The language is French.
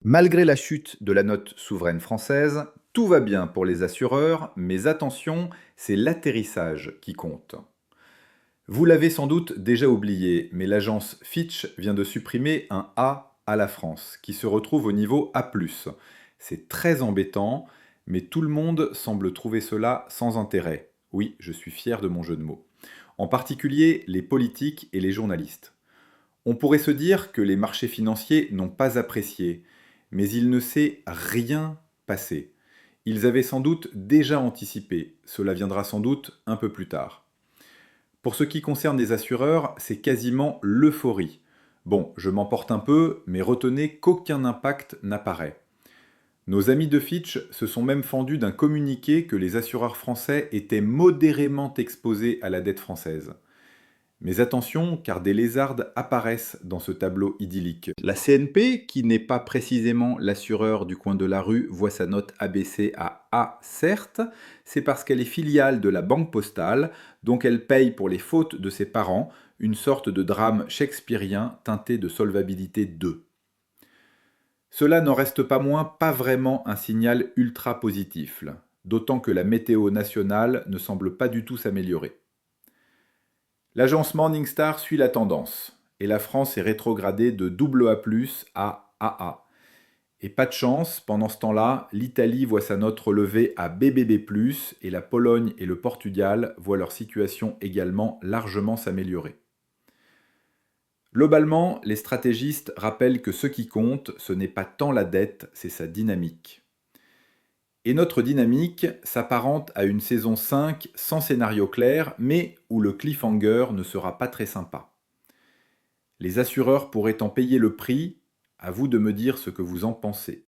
Malgré la chute de la note souveraine française, tout va bien pour les assureurs, mais attention, c'est l'atterrissage qui compte. Vous l'avez sans doute déjà oublié, mais l'agence Fitch vient de supprimer un A à la France, qui se retrouve au niveau A+. C'est très embêtant, mais tout le monde semble trouver cela sans intérêt. Oui, je suis fier de mon jeu de mots. En particulier les politiques et les journalistes. On pourrait se dire que les marchés financiers n'ont pas apprécié, mais il ne s'est rien passé. Ils avaient sans doute déjà anticipé, cela viendra sans doute un peu plus tard. Pour ce qui concerne les assureurs, c'est quasiment l'euphorie. Bon, je m'emporte un peu, mais retenez qu'aucun impact n'apparaît. Nos amis de Fitch se sont même fendus d'un communiqué que les assureurs français étaient modérément exposés à la dette française. Mais attention, car des lézardes apparaissent dans ce tableau idyllique. La CNP, qui n'est pas précisément l'assureur du coin de la rue, voit sa note abaissée à A, certes, c'est parce qu'elle est filiale de la Banque Postale, donc elle paye pour les fautes de ses parents, une sorte de drame shakespearien teinté de solvabilité 2. Cela n'en reste pas moins pas vraiment un signal ultra positif, d'autant que la météo nationale ne semble pas du tout s'améliorer. L'agence Morningstar suit la tendance, et la France est rétrogradée de AA+ à AA. Et pas de chance, pendant ce temps-là, l'Italie voit sa note relevée à BBB+, et la Pologne et le Portugal voient leur situation également largement s'améliorer. Globalement, les stratégistes rappellent que ce qui compte, ce n'est pas tant la dette, c'est sa dynamique. Et notre dynamique s'apparente à une saison 5 sans scénario clair, mais où le cliffhanger ne sera pas très sympa. Les assureurs pourraient en payer le prix, à vous de me dire ce que vous en pensez.